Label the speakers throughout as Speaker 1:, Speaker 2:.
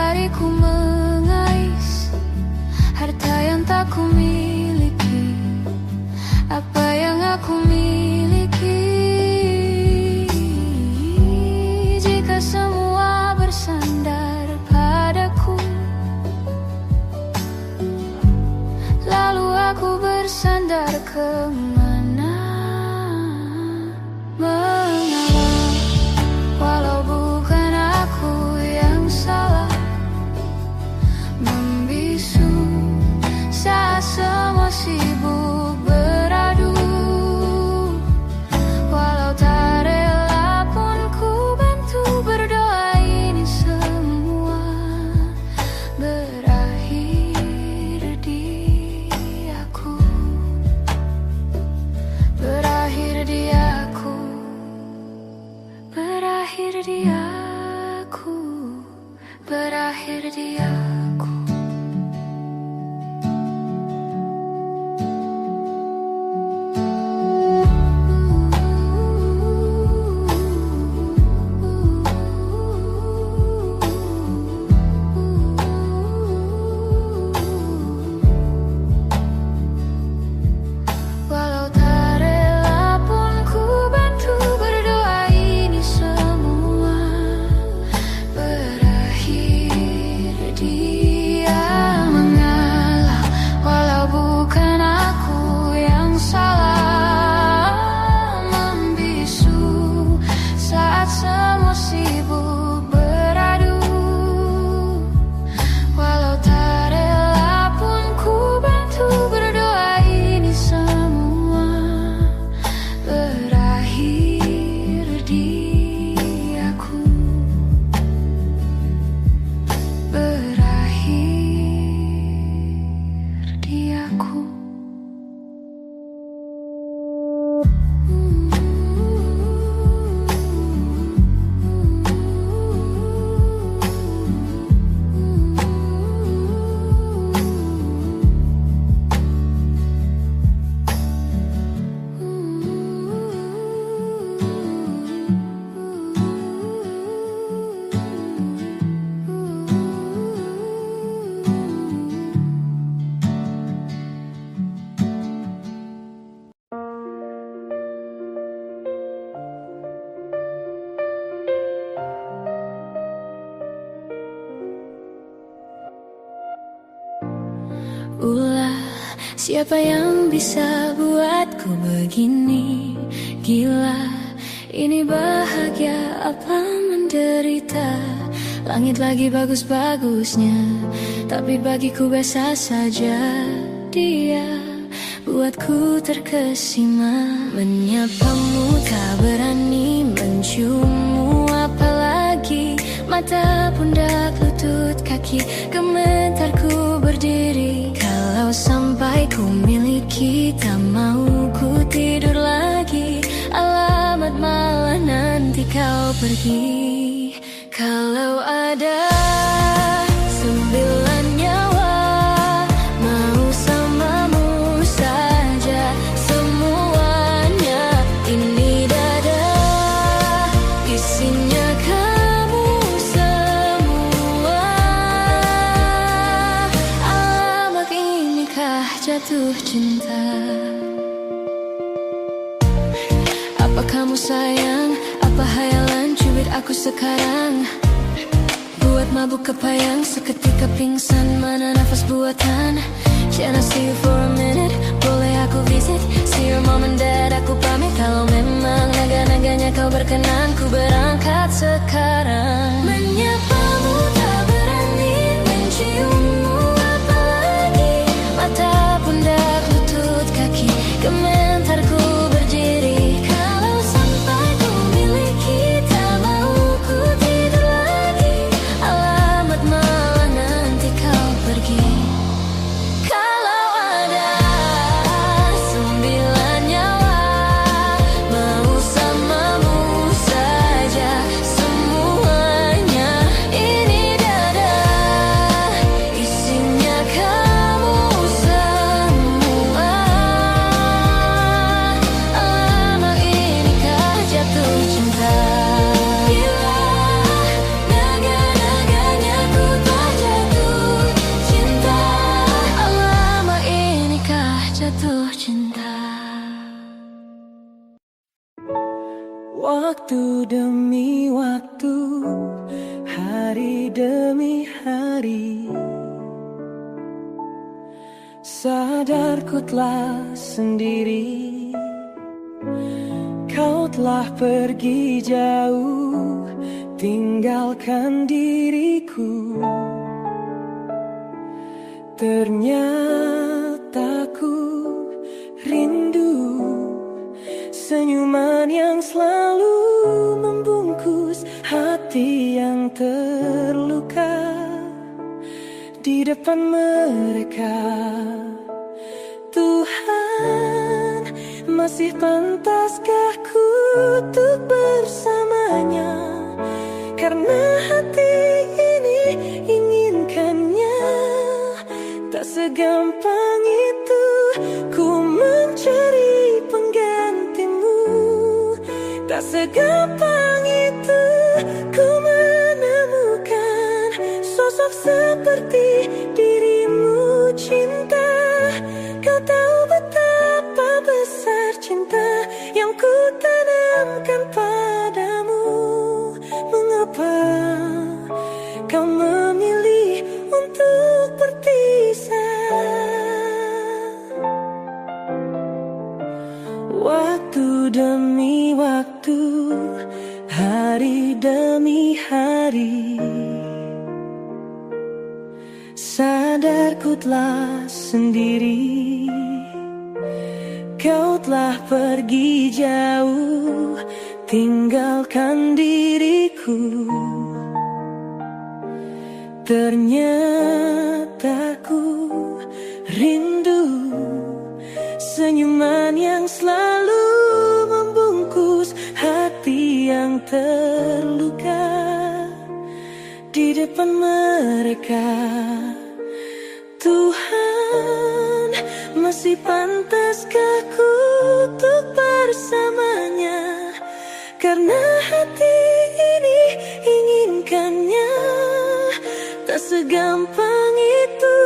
Speaker 1: hariku mengais harta yang tak ku miliki. Apa yang aku miliki? Jika semua bersandar padaku, lalu aku bersandar kemana? Mengalah, walau bukan aku yang salah, membisu saat semua sibuk beradu. Walau tak rela pun ku bantu berdoa, ini semua berakhir di aku. Berakhir di aku. Berakhir di aku. Berakhir di aku. Walau tak rela pun ku bantu berdoa, ini semua berakhir dia. Mengalah, walau bukan aku yang salah, membisu saat semua sibuk beradu. Walau tak rela pun ku bantu berdoa, ini semua berakhir di aku. Berakhir di aku. Ulah, siapa yang bisa buatku begini? Gila, ini bahagia apa menderita? Langit lagi bagus-bagusnya, tapi bagiku biasa saja. Dia buatku terkesima. Menyapamu tak berani, menciummu apalagi. Mata, pundak, lutut, kaki, gemetarku berdiri. Kalau sampai ku miliki, tak mau ku tidur lagi. Alamat malah nanti kau pergi. Kalau ada 9 nyawa, mau samamu saja semuanya. Ini dada, isinya kamu semua. Alamak, inikah jatuh cinta? Apa kamu sayang? Apa hayalan cubit aku sekarang? Buat mabuk kepayang, seketika pingsan, mana nafas buatan. Can I see you for a minute? Boleh aku visit? See your mom and dad, aku pamit. Kalau memang naga-naganya kau berkenan, ku berangkat sekarang. Menyapamu tak berani, menciummu apalagi. Mata, pundak, lutut, kaki, gemetarku berdiri. Kalau sampai ku miliki, tak mau ku tidur lagi. Alamat malah nanti kau pergi. Kalau ada 9 nyawa, mau samamu saja semuanya.
Speaker 2: Waktu demi waktu, hari demi hari, sadarku telah sendiri. Kau telah pergi jauh, tinggalkan diriku. Ternyata ku rindu senyuman yang selalu membungkus hati yang terluka di depan mereka. Tuhan, masih pantaskah ku untuk bersamanya? Karena hati ini inginkannya. Tak segampang itu ku mencari penggantimu. Tak segampang itu ku menemukan sosok seperti dirimu. Cinta, kau tahu betapa besar cinta yang ku tanamkan padamu. Mengapa kau memilih untuk berpisah? Waktu demi waktu, hari demi hari, sadarku telah sendiri. Kau telah pergi jauh, tinggalkan diriku. Ternyata ku rindu senyuman yang selalu membungkus hati yang terluka di depan mereka. Tuhan, masih pantaskah ku untuk bersamanya? Karena hati ini inginkannya. Tak segampang itu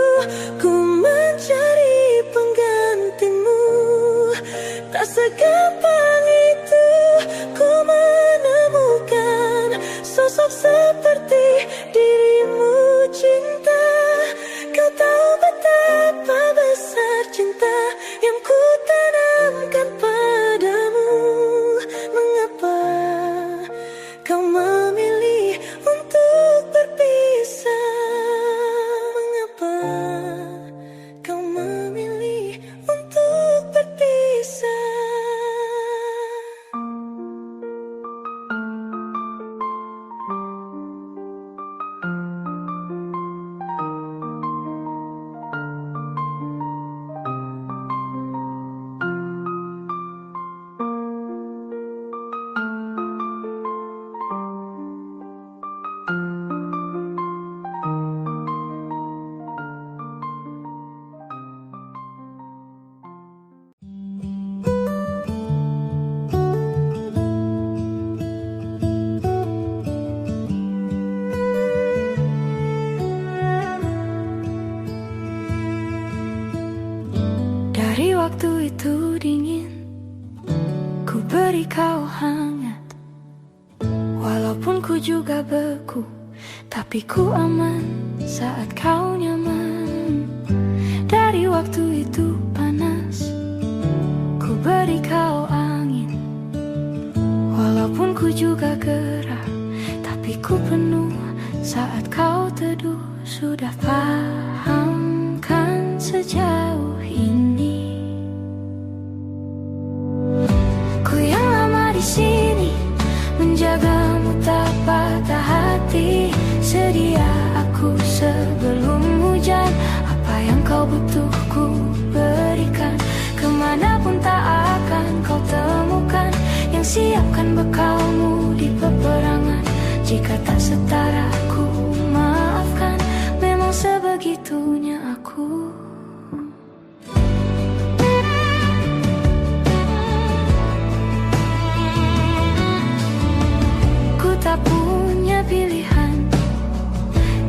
Speaker 2: ku mencari penggantimu. Tak segampang itu ku menemukan sosok seperti dirimu. Cinta, kau tahu betapa besar cinta yang ku tanamkan padamu. Mengapa kau memilih untuk berpisah? Mengapa kau memilih untuk berpisah? Dari waktu itu dingin, ku beri kau hangat. Walaupun ku juga beku, tapi ku aman saat kau nyaman. Dari waktu itu panas, ku beri kau angin. Walaupun ku juga gerah, tapi ku penuh saat kau teduh. Sudah paham kan sejauh ini? Ku yang lama di sini, menjagamu tak patah hati. Sedia aku sebelum hujan. Apa yang kau butuh ku berikan. Kemanapun tak akan kau temukan. Yang siapkan bekalmu di peperangan. Jika tak setara ku maafkan. Memang sebegitunya aku. Ku tak punya pilihan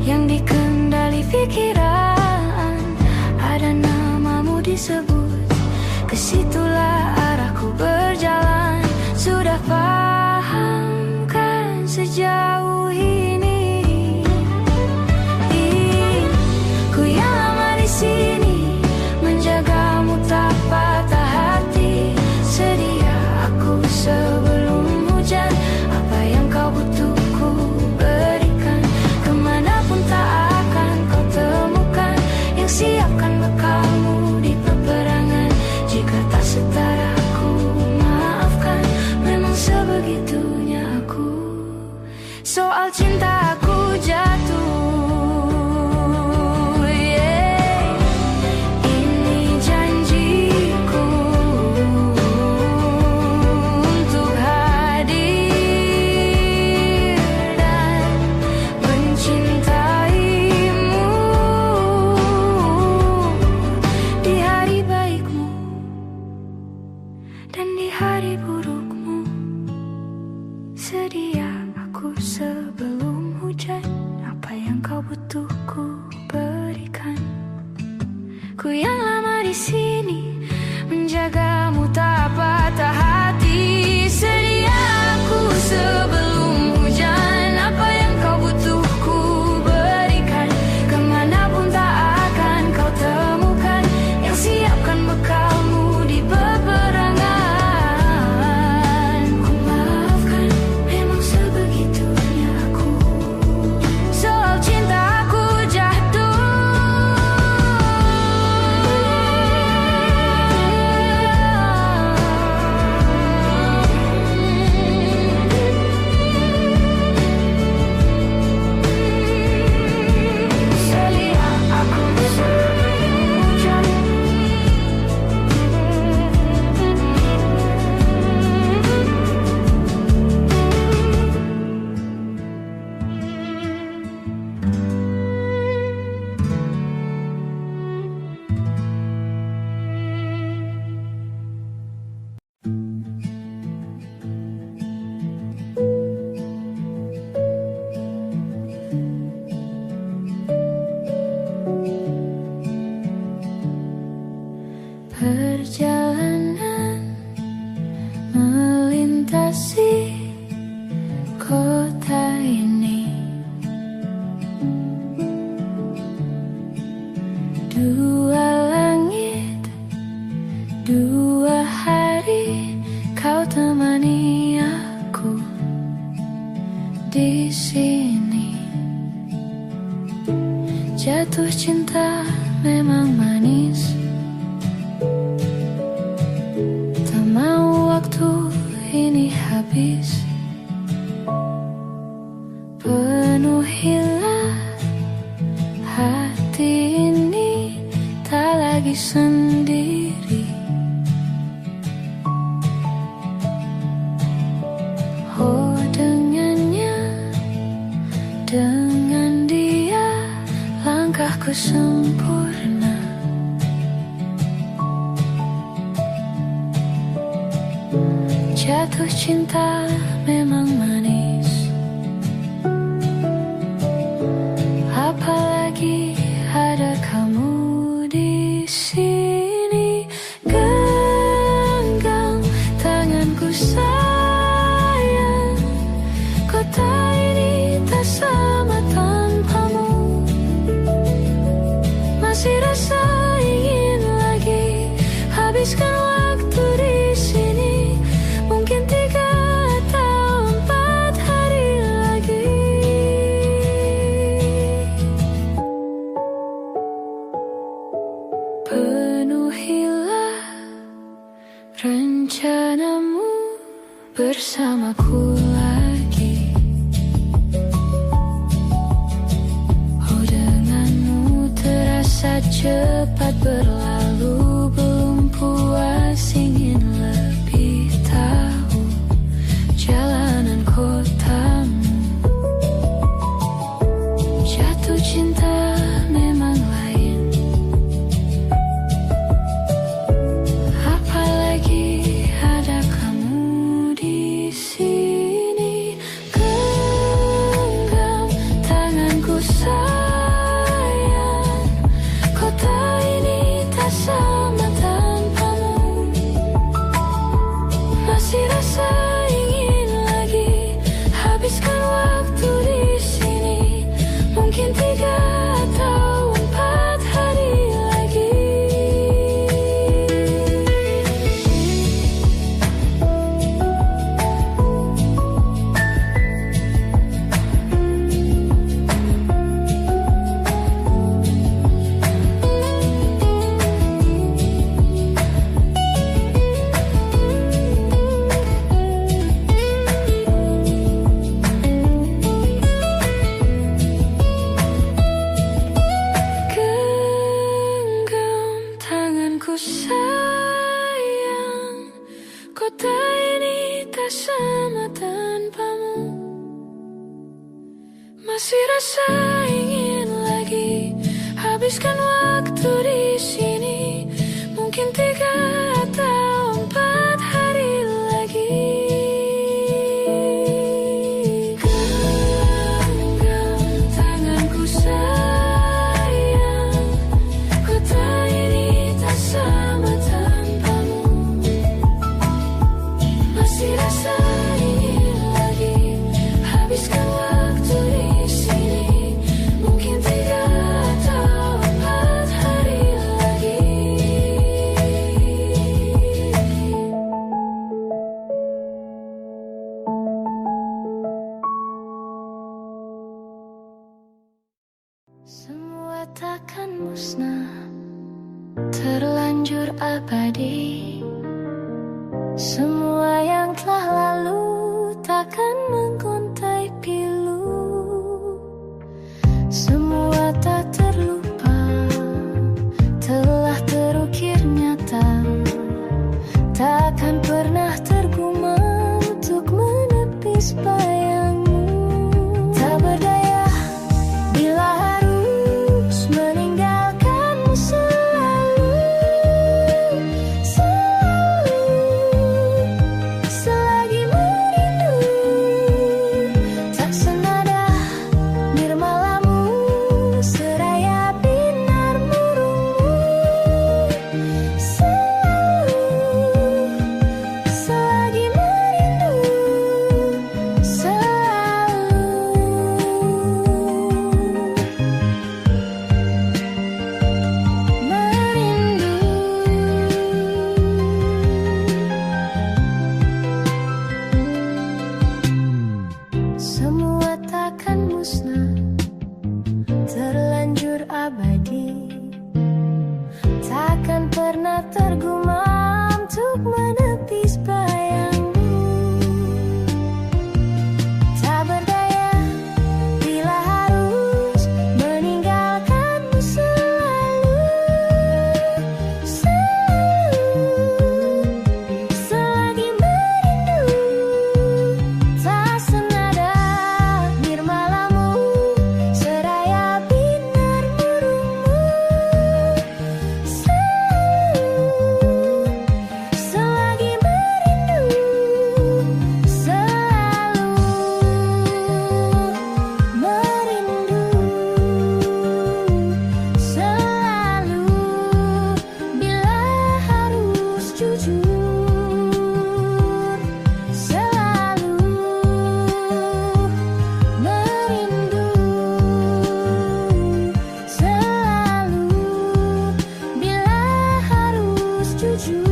Speaker 2: yang dikendali pikiran. Ada namamu disebut, kesitulah arahku berjalan. Sudah paham sejauh ini. Ku yang lama di sini menjagamu tak patah hati. Sedia aku sebelum hujan, apa yang kau butuh ku berikan. Kemanapun tak akan kau temukan yang siapkan bekalmu di peperangan. Jika tak setara aku maafkan, memang sebegitunya aku. Soal cinta aku jatuh. Sebelum hujan, apa yang kau butuh ku berikan. Ku yang lama di sini menjagamu tak patah hati. Sedia aku sebelum hujan, apa yang kau butuh ku berikan. Kemanapun tak akan kau temukan yang siapkan bekalmu di peperangan. Ku maafkan, memang sebegitunya aku. Soal cinta aku jatuh. Sedia aku sebelum hujan. Perjalanan melintasi kota ini, dua langit, dua hari, kau temani aku di sini. Jatuh cinta memang manis, tak mau waktu ini habis. Penuhilah hati ini, tak lagi sendiri. Oh, dengannya, dengan dia, langkahku sempurna. Jatuh cinta memang manis, apalagi ada kamu di sini. Genggam tanganku sayang, kota ini tak sama tanpamu. Masih rasa ingin lagi habiskan waktu di sini. Mungkin 3 atau 4 hari lagi. Penuhilah rencanamu bersamaku lagi. Oh, denganmu terasa cepat berlalu. Belum puas ingin lebih tahu jalanan kotamu. Jatuh cinta memang lain, apalagi ada kamu di sini. Genggam tanganku sayang, kota ini tak sama tanpamu. Masih rasa ingin lagi habiskan waktu di sini, mungkin 3 atau 4 hari lagi. Genggam tanganku sayang, kota ini tak sama tanpamu. Masih rasa ingin lagi habiskan waktu di sini, mungkin 3 atau 4 hari lagi. Semua takkan musnah, terlanjur abadi. Semua yang telah lalu takkan menggontai pilu. Semua tak terlupa, telah terukir nyata. Takkan pernah tergumam untuk menepis bayangmu. Tak berdaya bila harus meninggalkanmu selalu. Selalu, selagi merindu. Tak senada nirmalamu, seraya binar murungmu. Selalu, selagi merindu. Semua takkan musnah, terlanjur abadi. Takkan pernah tergumam untuk menepis bayangmu. Tak berdaya bila harus meninggalkanmu selalu. Selalu, selagi merindu. Tak senada nirmalamu, seraya binar murungmu. Selalu, selagi merindu. Selalu merindu. Selalu bila harus jujur. Selalu merindu. Selalu bila harus jujur.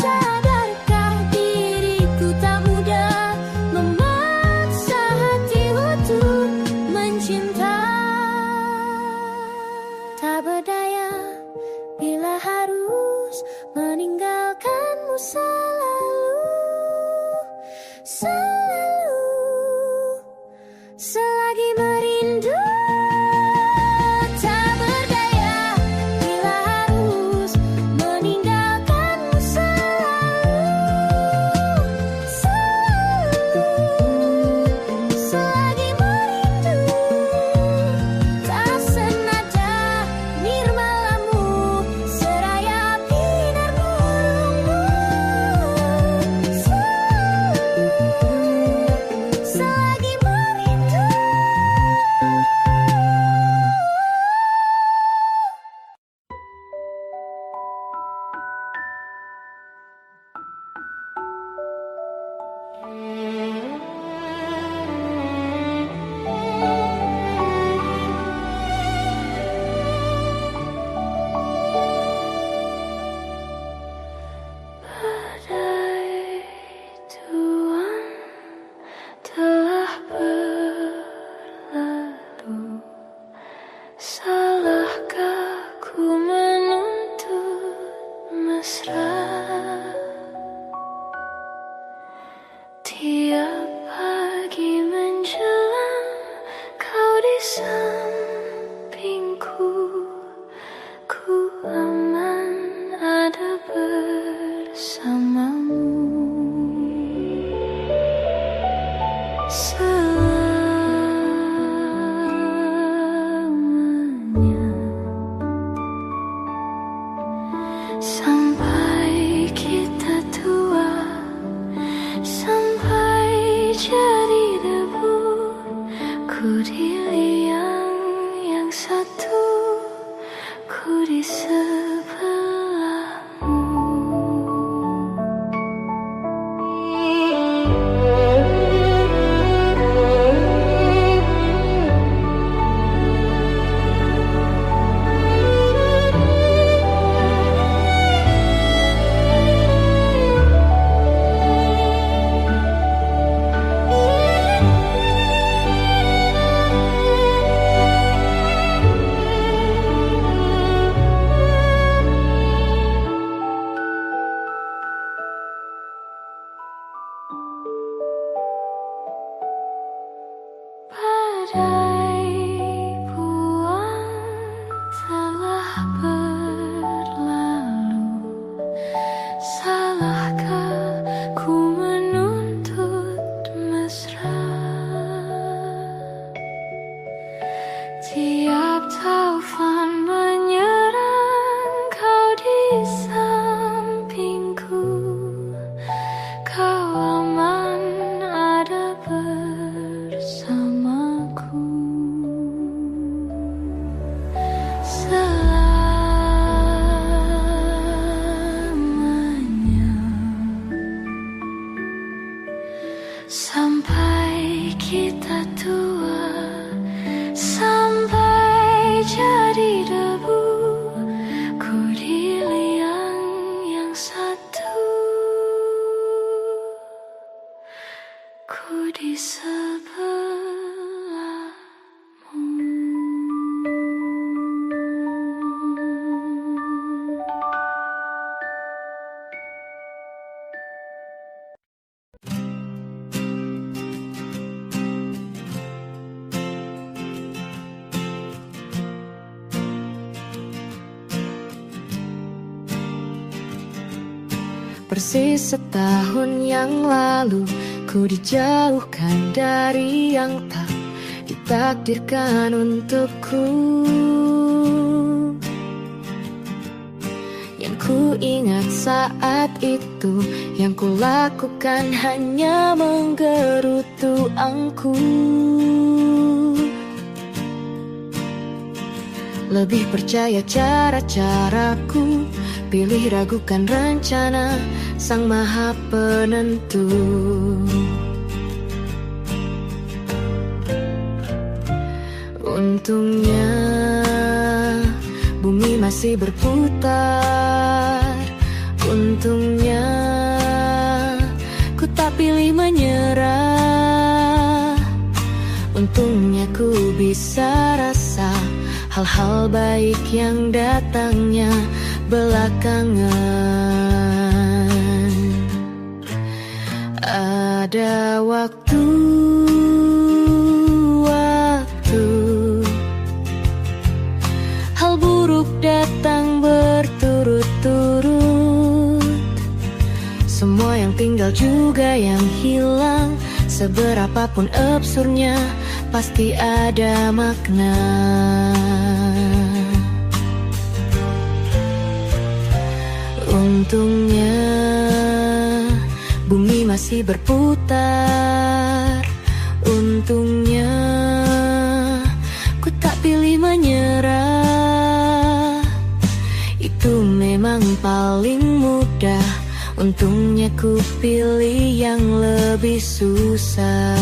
Speaker 2: Sadarkah diriku tak mudah memaksa hati untuk mencinta. Tak berdaya bila harus meninggalkanmu selalu. Selalu, selagi merindu. Tak berdaya bila harus meninggalkanmu selalu. Selalu, selagi merindu. Tak senada nirmalamu, seraya binar murungmu. Selalu, selagi merindu. Badai tuan telah berlalu. Salahkah ku menuntut mesra? Tiap pagi menjelang selamanya. Sampai kita tua, sampai jadi debu, ku di liang yang satu, ku di sebelahmu. Badai buang telah berlalu, salahkah ku menuntut mesra? Tiap taufan menyerang, kau di sampingku, kau aman ada bersamaku. Selamanya. Sampai kita tua, sampai jadi debu, ku di liang yang satu, ku di sebelahmu.
Speaker 1: Persis setahun yang lalu, ku dijauhkan dari yang tak ditakdirkan untukku. Yang ku ingat saat itu, yang ku lakukan hanya menggerutu angku. Lebih percaya cara-caraku, pilih ragukan rencana Sang Maha Penentu. Untungnya bumi masih berputar, untungnya ku tak pilih menyerah. Untungnya ku bisa rasa hal-hal baik yang datangnya belakangan. Ada waktu hal buruk datang berturut-turut. Semua yang tinggal juga yang hilang. Seberapapun absurdnya, pasti ada makna. Untungnya bumi masih berputar, untungnya ku tak pilih menyerah. Itu memang paling mudah, untungnya ku pilih yang lebih susah.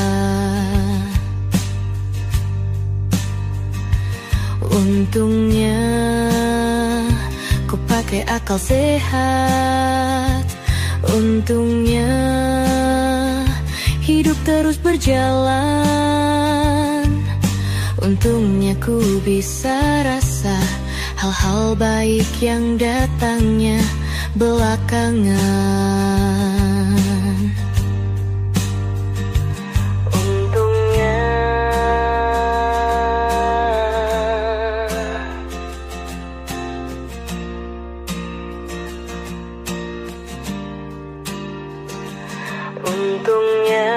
Speaker 1: Untungnya ku pakai akal sehat, untungnya hidup terus berjalan. Untungnya ku bisa rasa hal-hal baik yang datangnya belakangan. Untungnya untungnya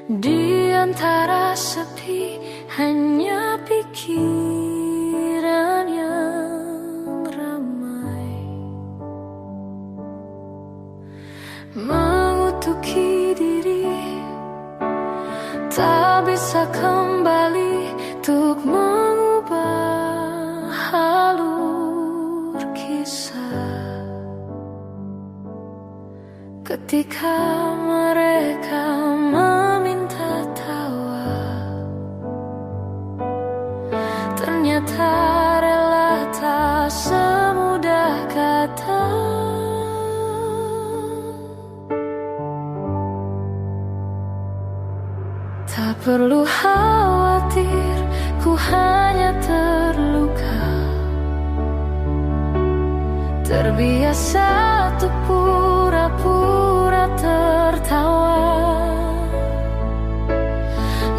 Speaker 2: Di antara sepi hanya pikiran yang ramai, mengutuki diri, tak bisa kembali untuk mengubah alur kisah. Ketika mereka meminta tawa, ternyata rela tak semudah kata. Tak perlu khawatir, ku hanya terluka, terbiasa untuk pura-pura tertawa.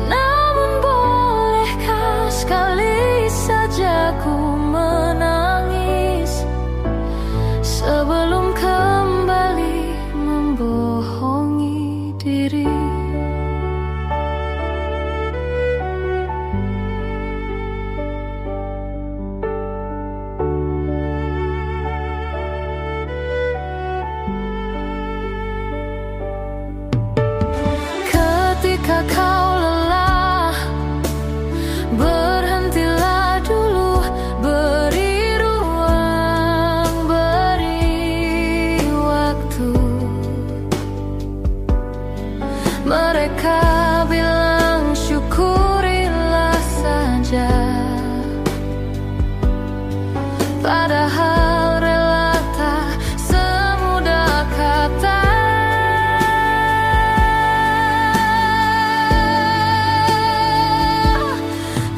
Speaker 2: Namun bolehkah sekali saja ku menangis sebelum kembali membohongi diri. Ketika kau lelah, berhentilah dulu, beri ruang, beri waktu. Mereka bilang syukurilah saja, padahal rela tak semudah kata.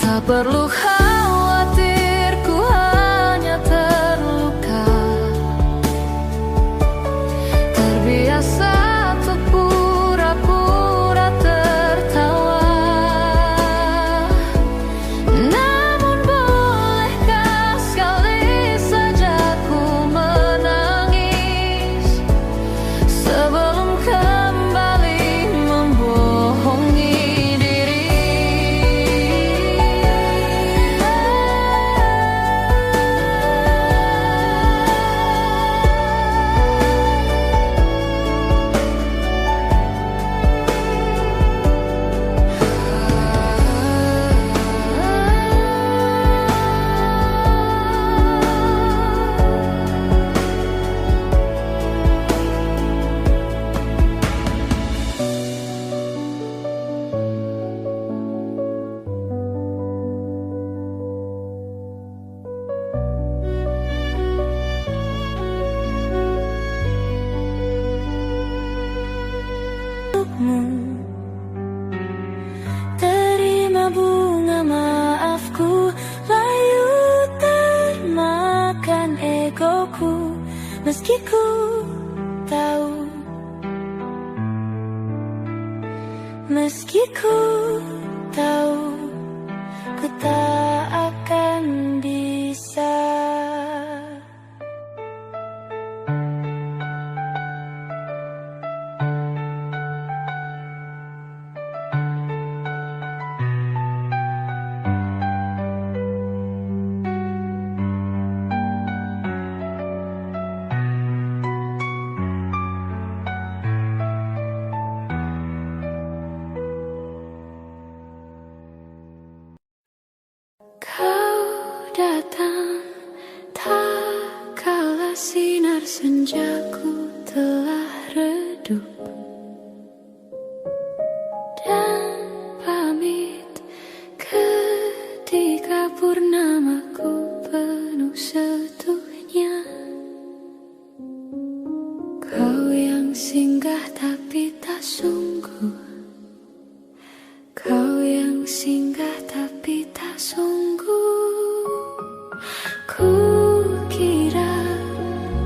Speaker 2: Tak perlu khawatir, ku hanya terluka, terbiasa untuk pura-pura tertawa. Namun bolehkah sekali saja ku menangis sebelum kembali membohongi diri. Terima bunga maafku, layu termakan egoku, meski ku tahu, meski ku tahu, ku tak akan bisa. Kau datang tak kala sinar senjaku telah redup, dan pamit ketika purnamaku penuh setuhnya. Kau yang singgah tapi tak sungguh, kau yang singgah tapi tak sungguh. Ku kira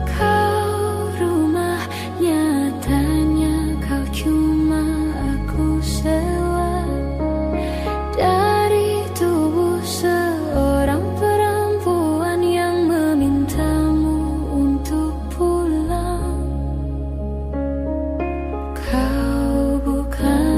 Speaker 2: kau rumah, nyatanya kau cuma aku sewa dari tubuh seorang perempuan yang memintamu untuk pulang. Kau bukan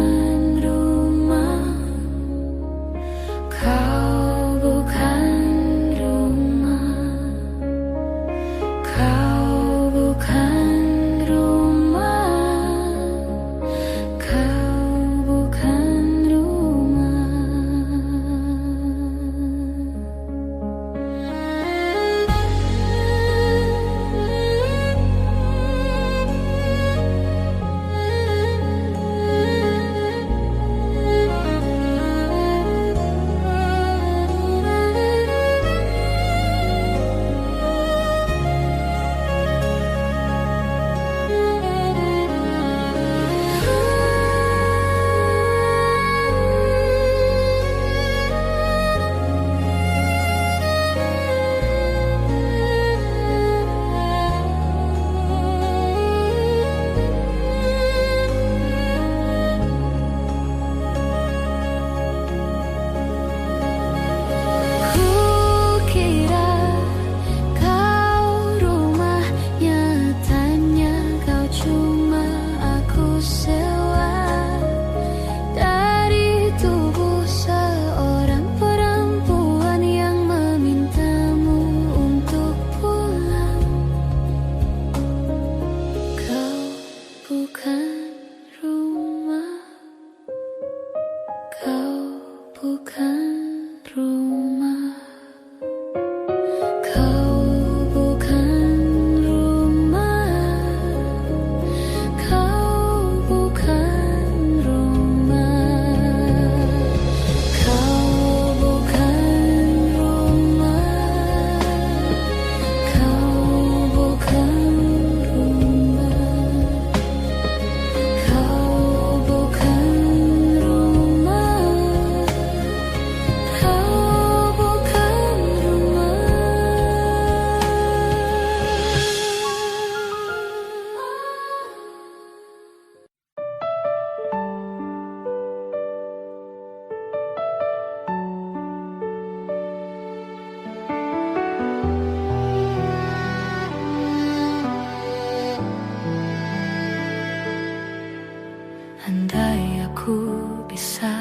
Speaker 2: Andai aku bisa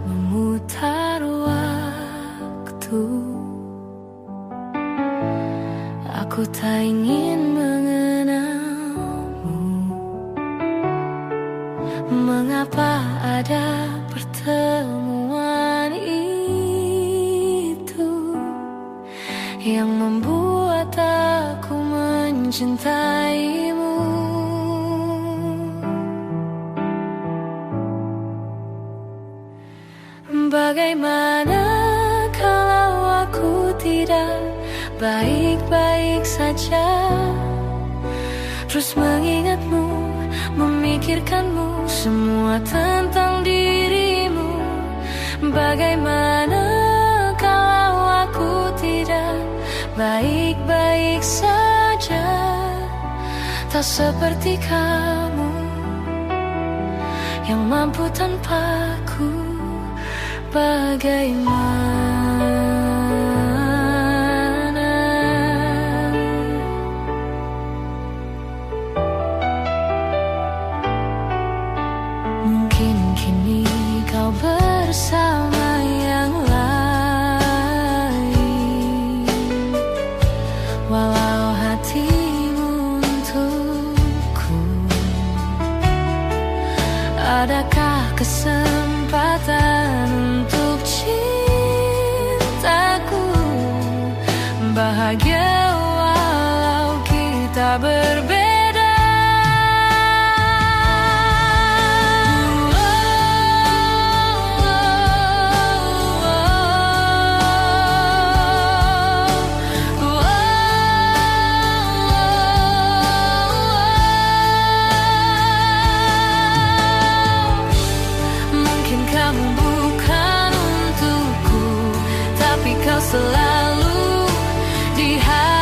Speaker 2: memutar waktu, aku tak ingin mengenalmu. Mengapa ada pertemuan itu yang membuat aku mencintaimu? Bagaimana kalau aku tidak baik-baik saja, terus mengingatmu, memikirkanmu, semua tentang dirimu? Bagaimana kalau aku tidak baik-baik saja, tak seperti kamu yang mampu tanpaku? Bagaimana? Mungkin kini kau bersama yang lain, walau hatimu untukku. Adakah kesempatan untuk cintaku bahagia walau kita berbeda? Selalu di hatiku.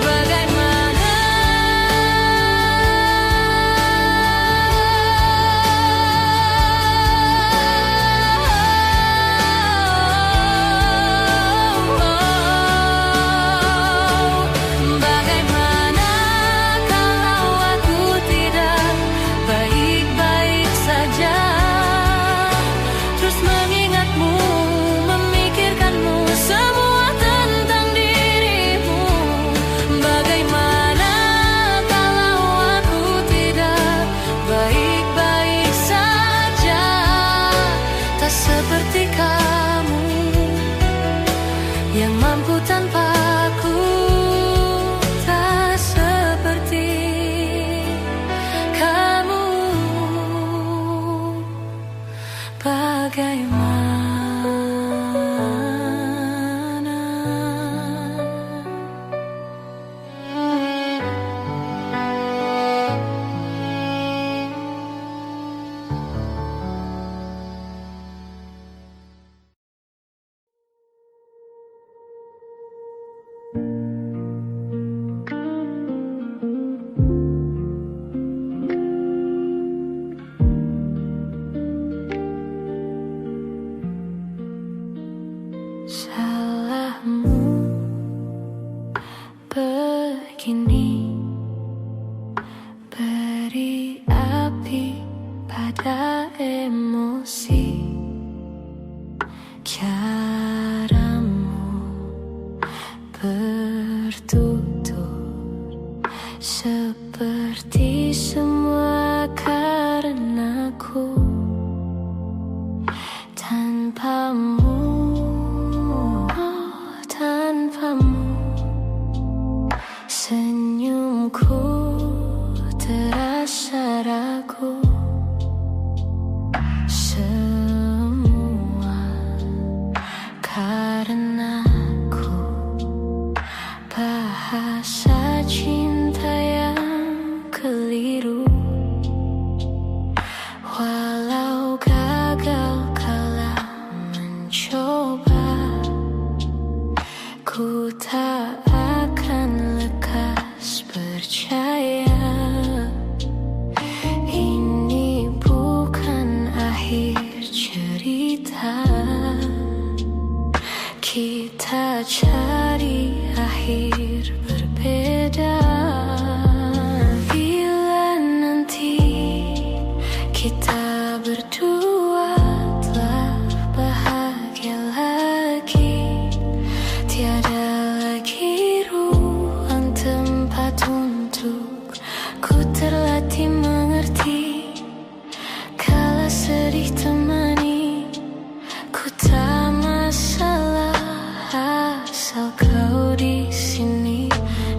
Speaker 2: Bagaimana? Seperti kamu yang mampu tanpaku, tak seperti kamu. Bagaimana? Salahmu begini, beri api pada emosi. Caramu bertutur seperti semua karenaku. Tanpamu, senyumku terasa ragu. Semua karenaku, bahasa cinta yang keliru. Walau gagal kala mencoba, ku tak akan lekas percaya. Ini bukan akhir cerita kita.
Speaker 1: cari akhir berbeda. Bila nanti kita berdua telah bahagia lagi, tiada lagi ruang tempat untuk ku terlatih mengerti. Kala sedih temani, ku tak masalah asal kau di sini.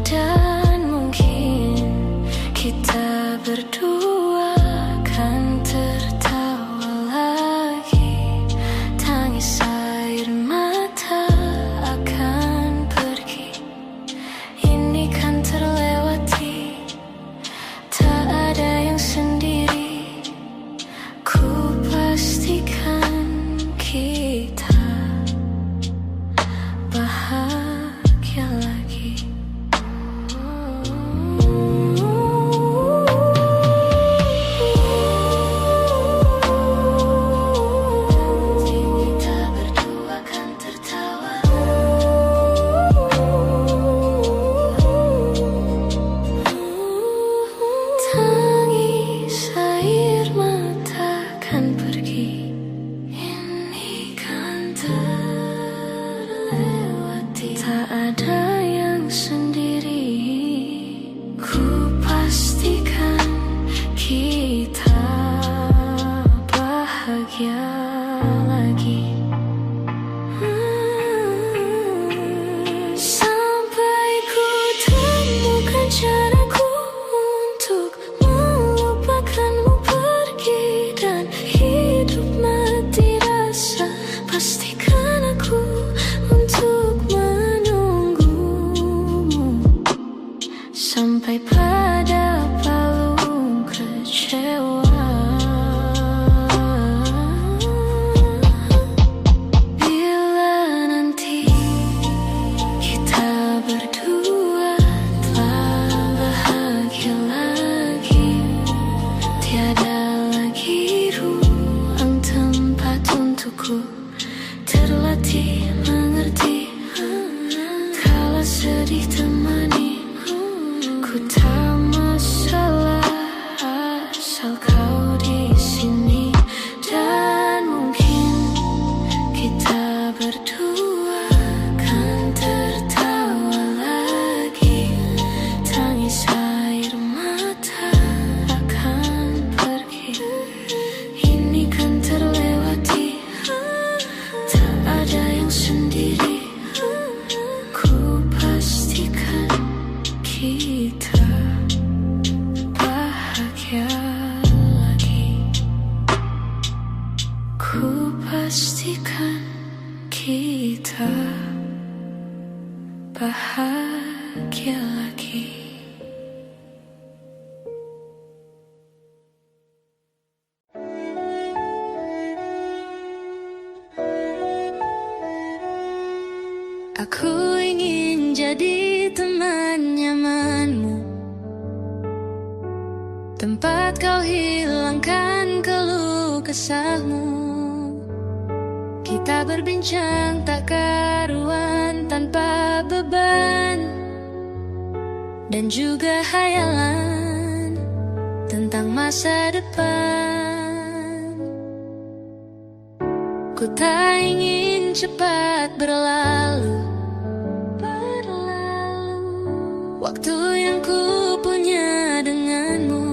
Speaker 1: Dan mungkin kita berdua kan tertawa lagi. Tangis air mata akan pergi, ini kan terlewati. Tak ada yang sendiri, ku pastikan kita bahagia lagi. Kita berdua kan tertawa. Tangis air mata kan pergi, ini kan terlewati. Tak ada yang sendiri, ku pastikan kita bahagia lagi. Sampai ku temukan caraku untuk melupakanmu pergi dan hidup mati rasa. Pastikan aku untuk menunggumu sampai pada palung kecewa. Bila nanti kita berdua telah bahagia lagi, tiada lagi ruang tempat untukku terlatih mengerti. Kala sedih temani, ku tak masalah asal kau di sini. Dan mungkin kita berdua kan tertawa lagi. Tangis air mata akan pergi, ini kan terlewati. Tak ada yang sendiri, ku pastikan kita bahagia lagi. Ku pastikan kita bahagia lagi. Aku ingin jadi teman nyamanmu, tempat kau hilangkan keluh kesahmu. Kita berbincang tak karuan tanpa beban, dan juga hayalan tentang masa depan. Ku tak ingin cepat berlalu waktu yang ku punya denganmu.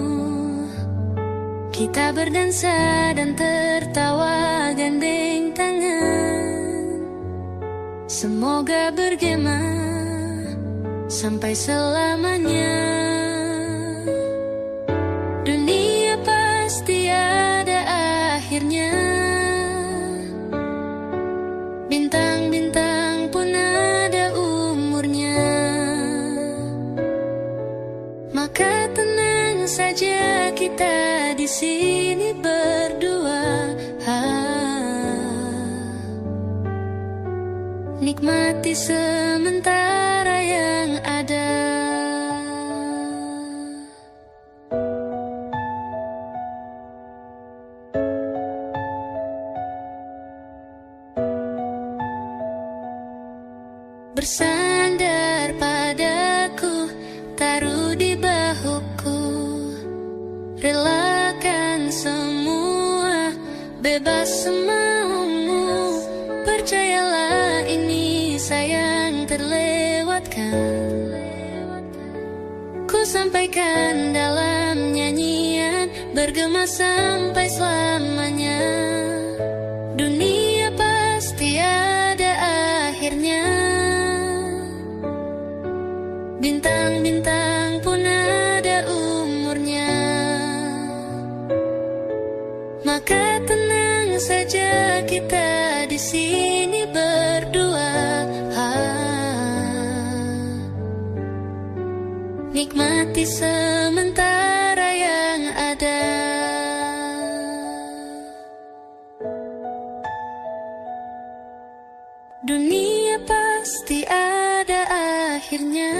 Speaker 1: Kita berdansa dan tertawa gandeng tangan. Semoga bergema sampai selamanya. Dunia pasti ada akhirnya, bintang-bintang pun ada umurnya. Maka tenang saja kita di sini berdua. Nikmati sementara yang ada. bersandar padaku, taruh di bahuku. Relakan semua, bebas semaumu. Percayalah ini sayang terlewatkan. Ku sampaikan dalam nyanyian, bergema sampai selamanya. Dunia pasti ada akhirnya. Bintang-bintang pun ada umurnya. Maka tenang saja kita di sini berdua. Nikmati sementara yang ada. Dunia pasti ada akhirnya.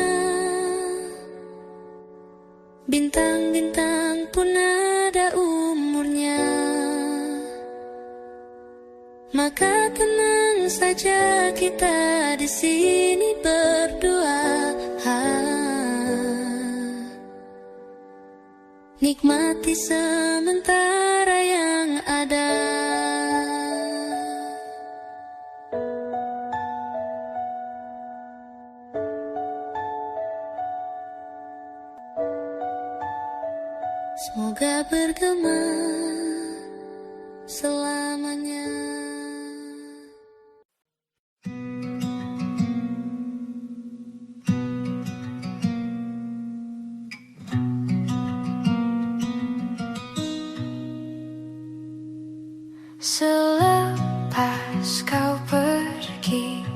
Speaker 1: Bintang-bintang pun ada umurnya. Maka tenang saja kita di sini berdua. Nikmati sementara yang ada. Semoga bergema selamanya.
Speaker 2: Selepas kau pergi,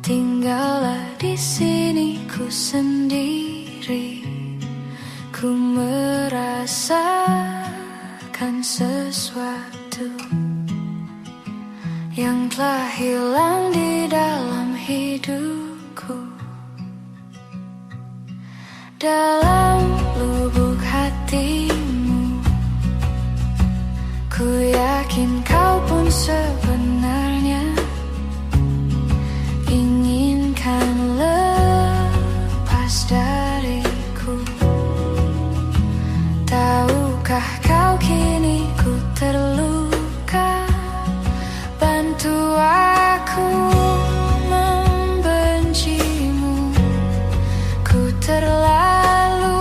Speaker 2: tinggallah di sini ku sendiri. Ku merasakan sesuatu yang telah hilang di dalam hidupku. Dalam lubuk hatimu, ku yakin kau pun sebenarnya inginkan lepas dariku. Tahukah kau kini ku terluka? Bantu aku membencimu. Ku terlalu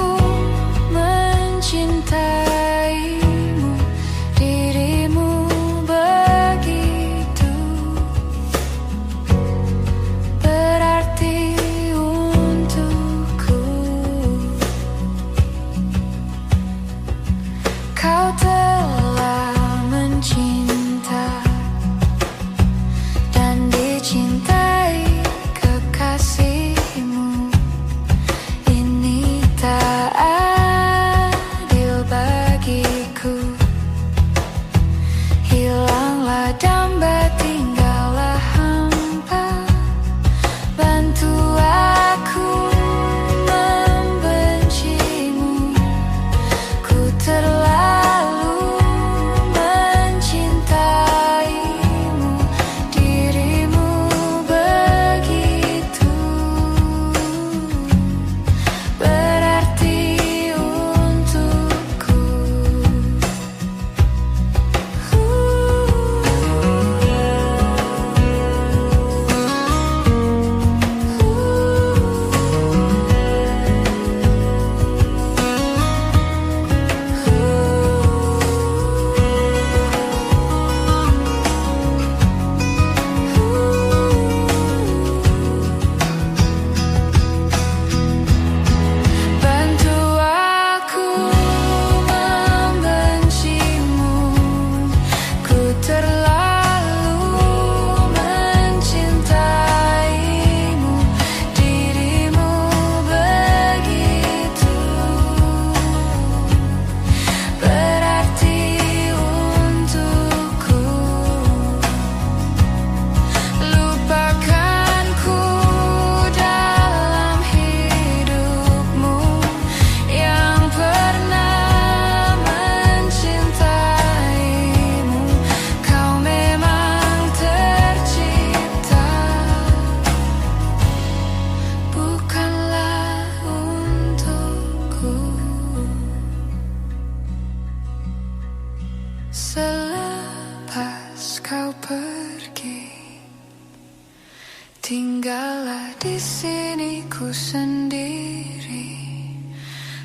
Speaker 1: tinggallah di sini ku sendiri.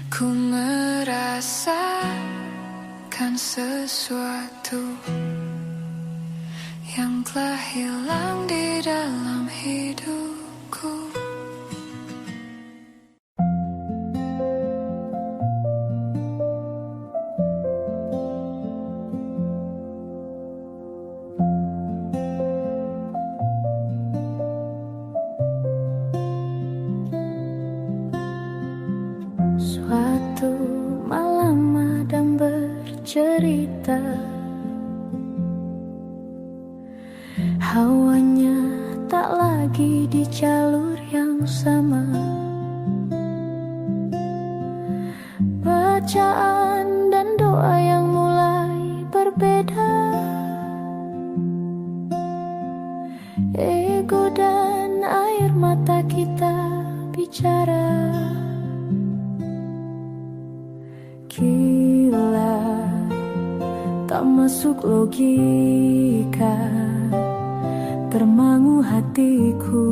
Speaker 1: Ku merasakan sesuatu yang telah hilang di dalam hidupku.
Speaker 2: Suatu malam Adam bercerita, hawanya tak lagi di jalur yang sama. Bacaan dan doa yang mulai berbeda. Ego dan air mata kita bicara. Gila, tak masuk logika, termangu hatiku.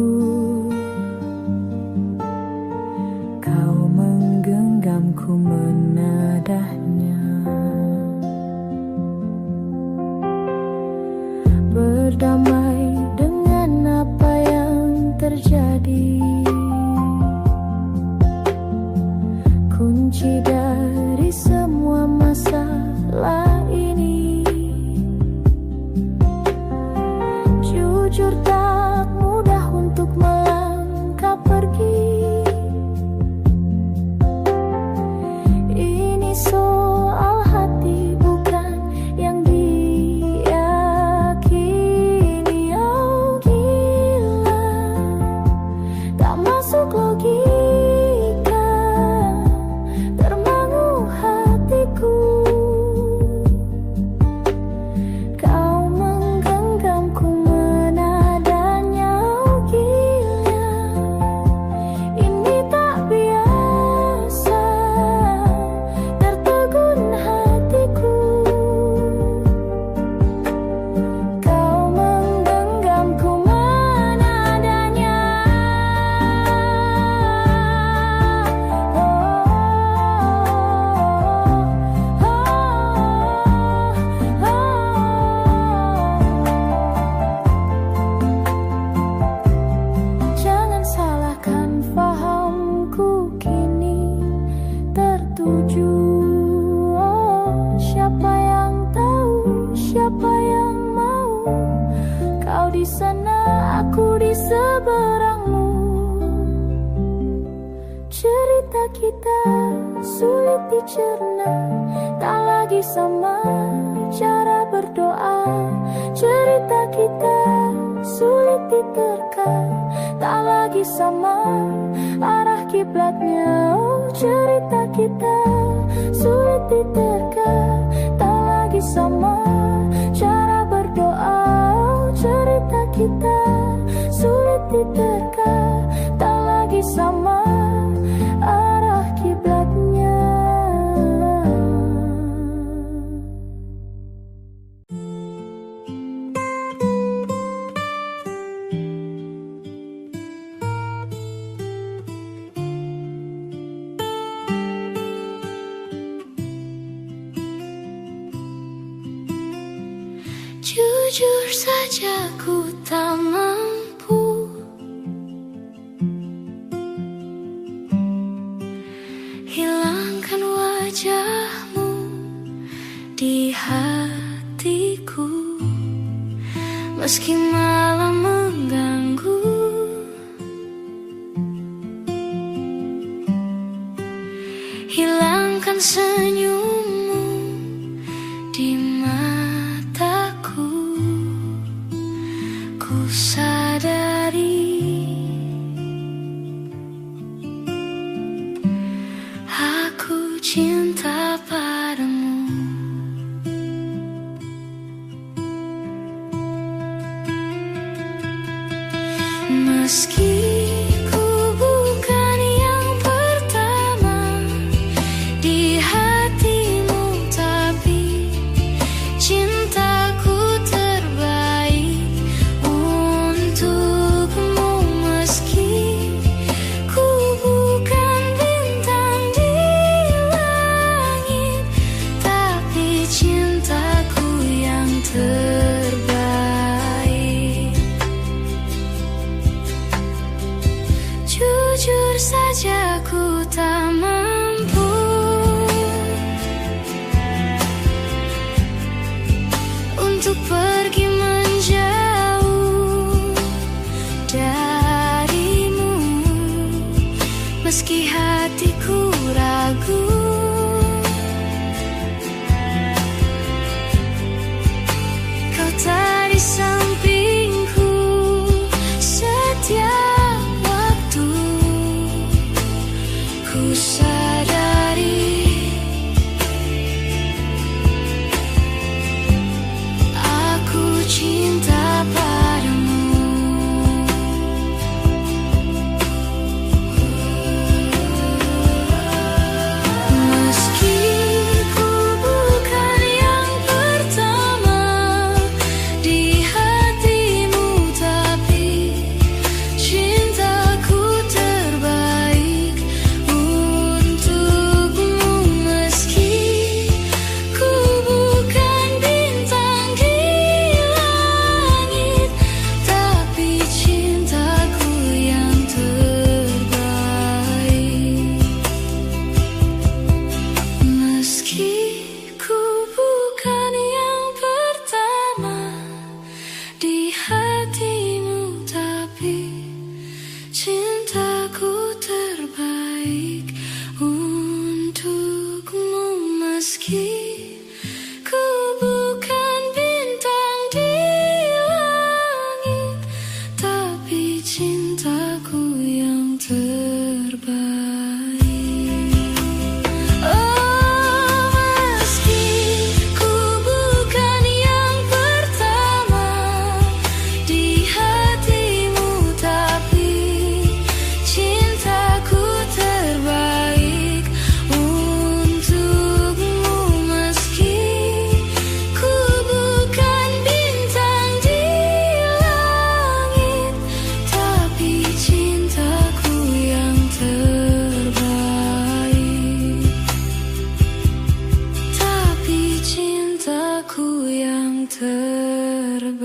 Speaker 2: Kau menggenggamku menadahnya, berdamai dengan apa yang terjadi. Kunci dari semua masalah ini, jujur tak mudah untuk melangkah pergi. Ini soal hati bukan yang diyakini. Oh gila, tak masuk logika, termangu hatiku. Kau menggenggamku menadanya. Oh gila, ini tak biasa, tertegun hatiku. Kau menggenggamku menadanya. Jangan salahkan fahamku kini tertuju. Oh, siapa yang tahu, siapa yang mau? Kau di sana, aku di seberangmu. Cerita kita sulit dicerna, tak lagi sama cara berdoa. Cerita kita sulit diterka, tak lagi sama arah kiblatnya. Oh, cerita kita sulit diterka, tak lagi sama cara berdoa. Oh, cerita kita sulit diterka, tak lagi sama arah kiblatnya. Jujur saja ku tak mampu hilangkan wajahmu di hatiku, meski malam mengganggu. Hilangkan senyummu di mataku. Ku sadari aku cinta padamu. Meski ku bukan yang pertama di hatimu, tapi cintaku terbaik untukmu. saja ku tak mampu untuk pergi menjauh darimu, meski hatiku ragu. Kau tak di sampingku setiap waktu. Ku sadari aku cinta padamu. Meski ku bukan yang pertama di hatimu, tapi cintaku terbaik untukmu. Meski ku bukan bintang di langit, tapi cintaku yang terbaik. Meski ku bukan yang pertama di hatimu, tapi cintaku terbaik untukmu. Meski ku bukan bintang di langit, tapi cintaku yang terbaik. Oh, meski ku bukan yang pertama di hatimu, tapi cintaku terbaik untukmu. Meski ku bukan bintang di langit, tapi cintaku yang terbaik. Tapi cintaku yang terbaik.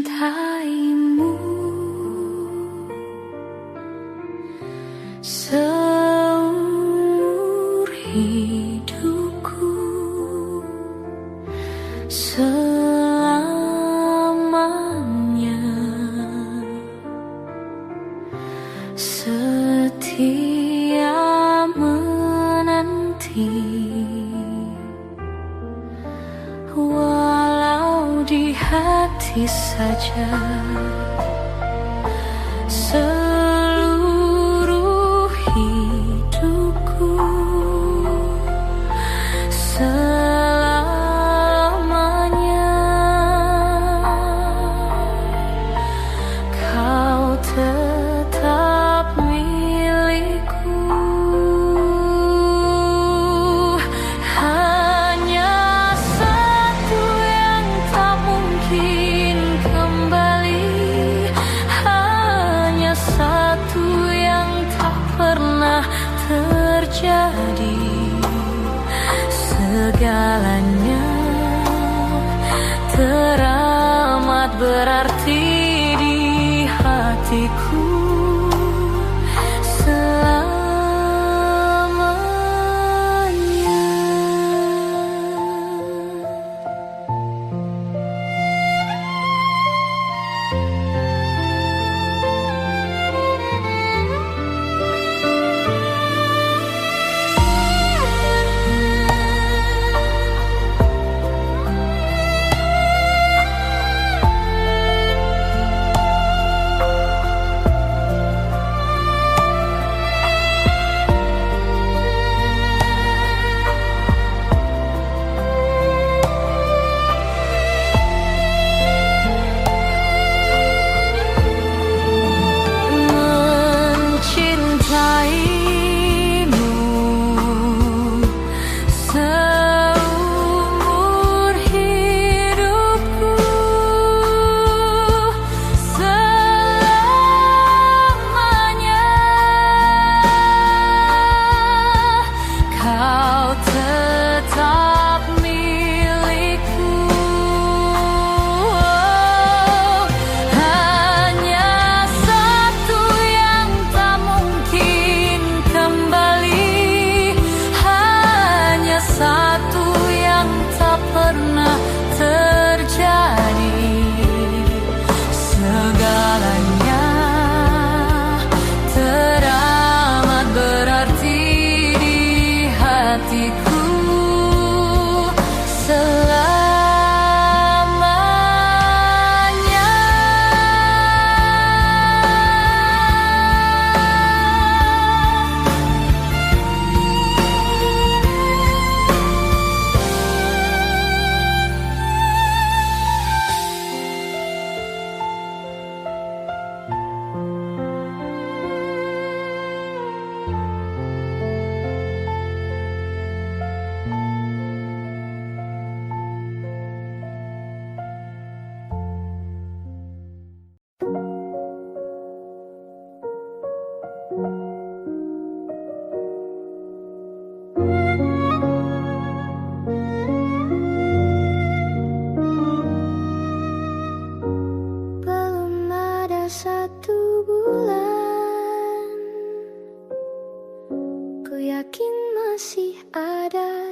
Speaker 2: Mencintaimu seumur hidupku, selamanya setia menanti. Walau di hati saja seluruh hidupku, selamanya kau tetap milikku. Hanya satu yang tak mungkin kembali, hanya satu yang tak pernah terjadi. Segalanya teramat berarti di hatiku selamanya.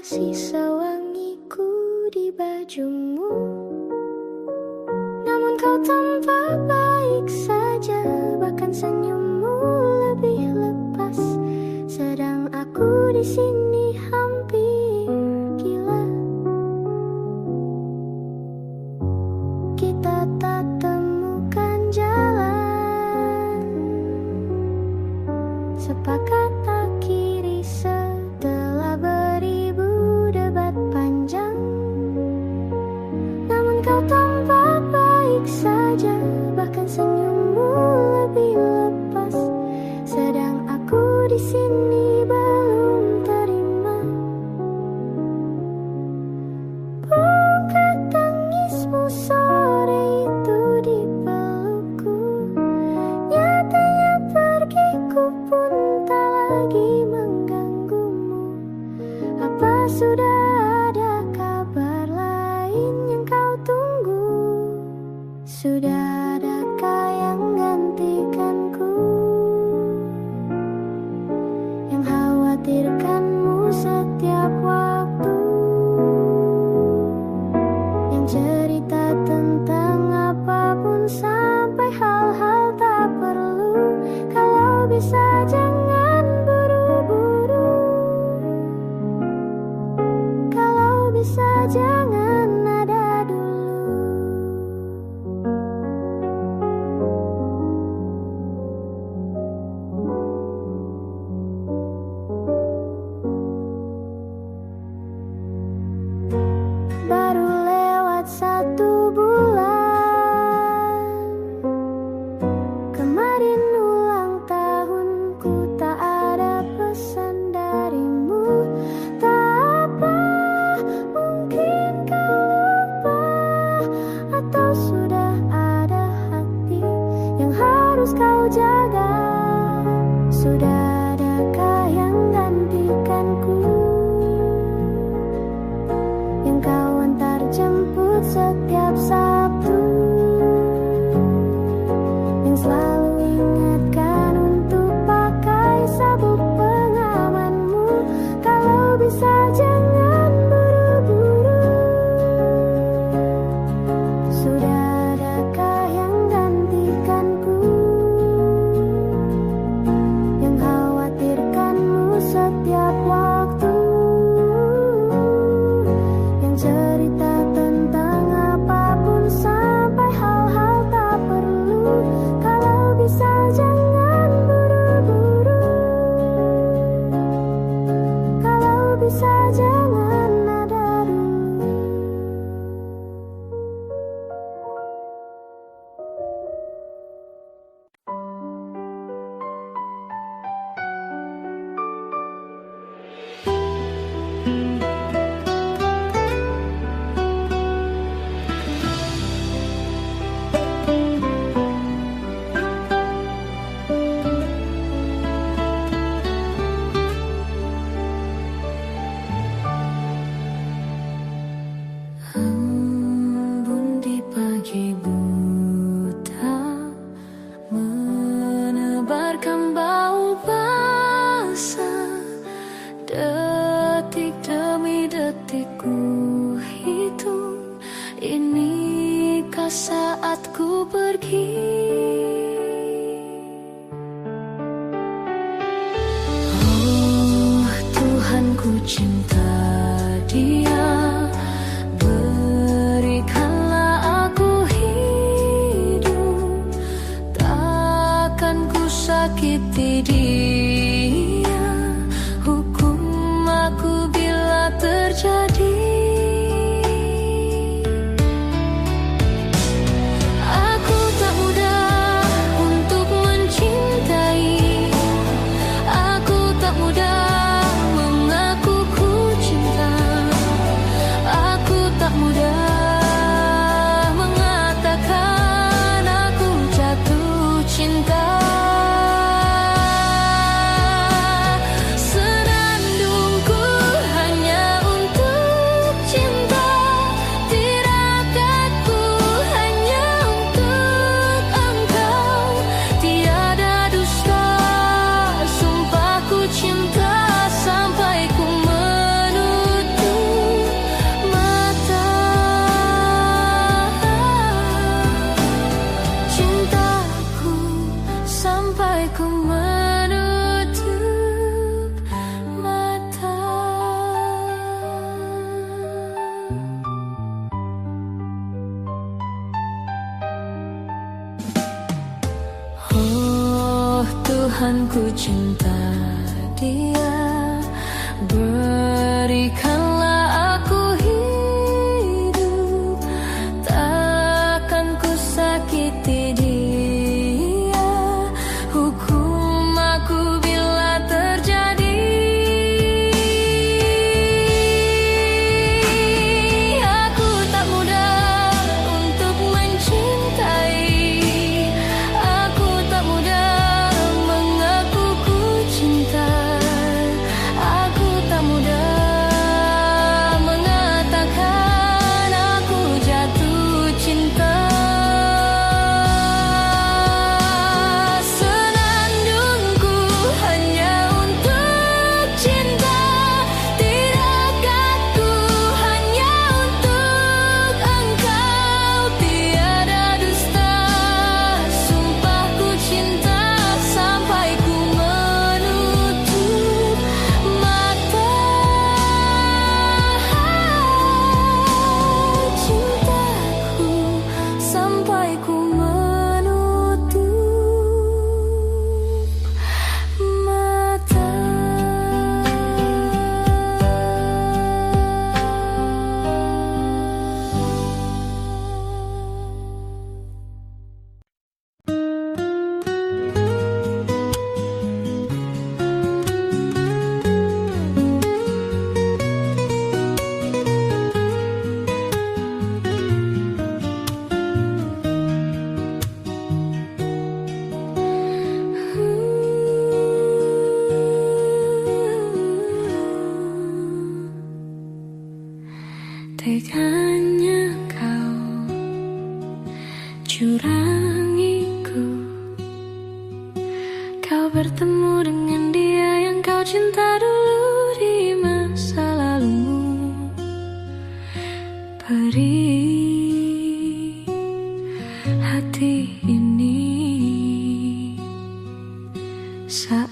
Speaker 2: sisa wangiku di bajumu. Namun kau tampak baik saja, bahkan senyummu lebih lepas. Sedang aku di sini hampir gila. Kita tak temukan jalan, sepakat akhiri setelah beribu debat panjang. Namun kau tampak baik saja, bahkan senyummu lebih lepas. Sedang aku di sini belum terima. Bukan tangismu sore itu di pelukku, nyatanya pergiku pun tak lagi mengganggumu. Apa sudah ada kabar lain yang kau tunggu? Sudah adakah yang gantikanku, yang khawatirkanmu setiap waktu, yang cerita tentang apapun sampai hal-hal tak perlu? Kalau bisa jangan buru-buru, kalau bisa jangan ada dulu. Baru lewat 1 bulan, kemarin ulang tahunku, tak ada pesan darimu. Tak apa, mungkin kau lupa, atau sudah ada hati yang harus kau jaga. Sudah adakah yang gantikanku, yang kau antar jemput setiap Sabtu, yang selalu ingatkan untuk pakai sabuk pengamanmu? Kalau bisa jangan buru-buru, sudah adakah yang gantikanku, yang khawatirkanmu setiap waktu, yang cerita tentang apapun sampai hal-hal tak perlu? Kalau bisa jangan buru-buru, kalau bisa jangan ada dulu. Embun di pagi buta, menebarkan bau basah. Detik demi detik ku hitung, inikah saatku pergi? Oh Tuhan, ku cinta dia, berikanlah aku hidup. Takkan ku sakiti dia, hukum aku bila terjadi. Aku tak mudah untuk mencintai, aku tak mudah mengaku ku cinta, aku tak mudah mengatakan aku jatuh cinta. ku menutup mata. Oh Tuhan, ku cinta dia, berikanlah aku hidup, takkan ku sakiti dia, hukum aku bila terjadi. Aku tak mudah untuk mencintai, aku tak mudah mengaku ku cinta, aku tak mudah mengatakan aku jatuh cinta. Senandungku hanya untuk cinta, tirakatku hanya untuk engkau, tiada dusta, sumpahku cinta sampai ku menutup mata. Cintaku sampai ku menutup mata. Teganya kau curangiku, kau bertemu dengan dia yang kau cinta dulu di masa lalumu. Perih hati ini saat